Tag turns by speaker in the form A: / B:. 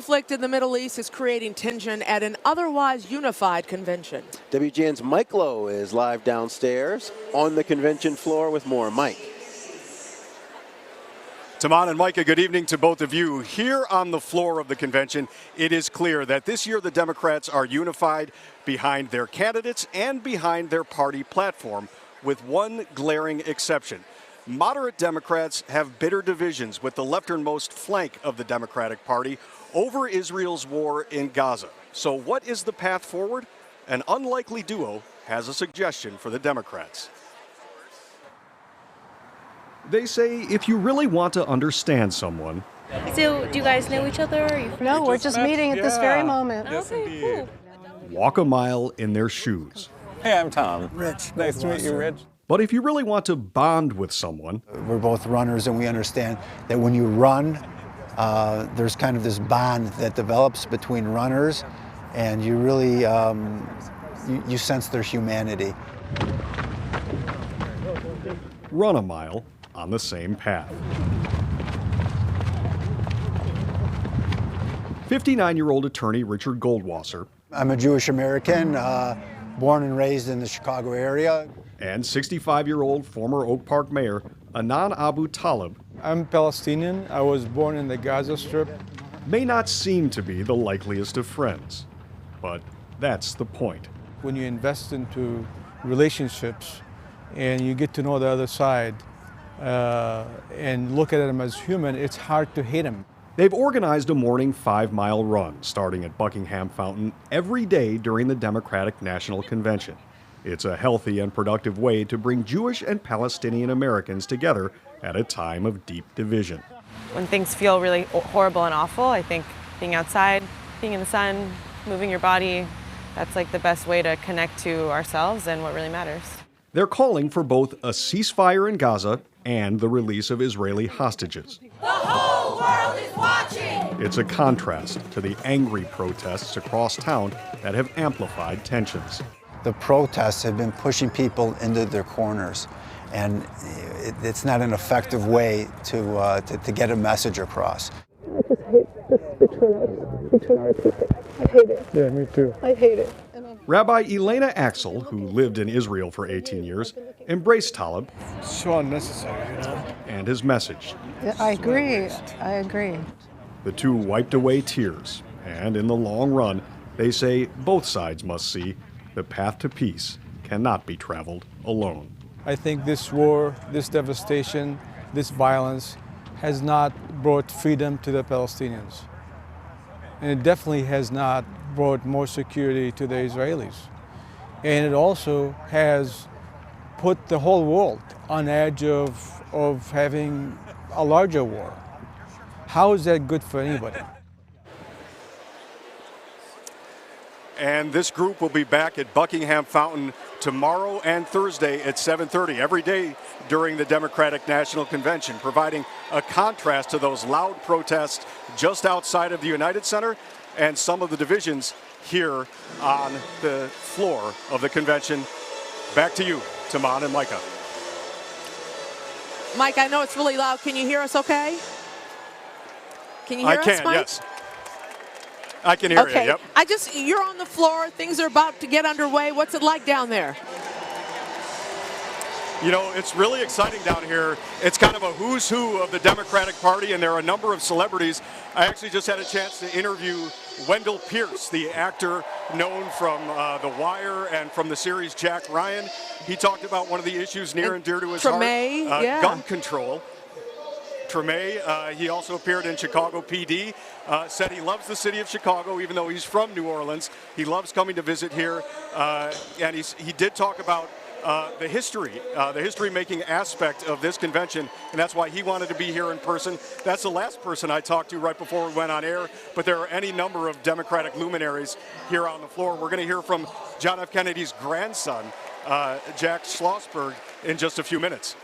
A: conflict in the Middle East is creating tension at an otherwise unified convention.
B: WGN's Mike Lowe is live downstairs on the convention floor with more. Mike.
C: Taman and Micah, good evening to both of you. Here on the floor of the convention, it is clear that this year the Democrats are unified behind their candidates and behind their party platform, with one glaring exception. Moderate Democrats have bitter divisions with the lefternmost flank of the Democratic Party over Israel's war in Gaza. So what is the path forward? An unlikely duo has a suggestion for the Democrats. They say if you really want to understand someone.
D: So, do you guys know each other?
E: No, we're just meeting at this very moment.
D: Yes, okay, cool.
C: Walk a mile in their shoes.
F: Hey, I'm Tom.
G: Rich.
F: Nice to meet you, Rich.
C: But if you really want to bond with someone,
G: We're both runners, and we understand that when you run, there's kind of this bond that develops between runners, and you really you sense their humanity.
C: run a mile on the same path. 59-year-old attorney Richard Goldwasser.
G: I'm a Jewish American, born and raised in the Chicago area.
C: And 65-year-old former Oak Park Mayor Anan Abu Talib.
H: I'm Palestinian. I was born in the Gaza Strip.
C: May not seem to be the likeliest of friends, but that's the point.
H: When you invest into relationships and you get to know the other side and look at them as human, it's hard to hate them.
C: They've organized a morning 5-mile run starting at Buckingham Fountain every day during the Democratic National Convention. It's a healthy and productive way to bring Jewish and Palestinian Americans together at a time of deep division.
D: When things feel really horrible and awful, I think being outside, being in the sun, moving your body, that's like the best way to connect to ourselves and what really matters.
C: They're calling for both a ceasefire in Gaza and the release of Israeli hostages.
I: The whole world is watching!
C: It's a contrast to the angry protests across town that have amplified tensions.
G: The protests have been pushing people into their corners, and it's not an effective way to get a message across.
E: I just hate this between our people. I hate it.
H: Yeah, me too.
E: I hate it.
C: Rabbi Elena Axel, who lived in Israel for 18 years, embraced Talib
H: So unnecessary, you know?
C: and his message.
E: I agree. I agree.
C: The two wiped away tears, and in the long run, they say both sides must see the path to peace cannot be traveled alone.
H: I think this war, this devastation, this violence has not brought freedom to the Palestinians. And it definitely has not brought more security to the Israelis. And it also has put the whole world on edge of having a larger war. How is that good for anybody?
C: And this group will be back at Buckingham Fountain tomorrow and Thursday at 7:30, every day during the Democratic National Convention, providing a contrast to those loud protests just outside of the United Center and some of the divisions here on the floor of the convention. Back to you, Taman and Micah.
A: Mike, I know it's really loud. Can you hear us okay? Can you hear us, Mike?
C: Yes. I can hear you, yep.
A: You're on the floor. Things are about to get underway. What's it like down there?
C: You know, it's really exciting down here. It's kind of a who's who of the Democratic Party, and there are a number of celebrities. I actually just had a chance to interview Wendell Pierce, the actor known from The Wire and from the series Jack Ryan. He talked about one of the issues near and dear to his heart, gun control. Treme, he also appeared in Chicago PD, said he loves the city of Chicago, even though he's from New Orleans. He loves coming to visit here, and he did talk about the history-making aspect of this convention, and that's why he wanted to be here in person. That's the last person I talked to right before we went on air, but there are any number of Democratic luminaries here on the floor. We're going to hear from John F. Kennedy's grandson, Jack Schlossberg, in just a few minutes.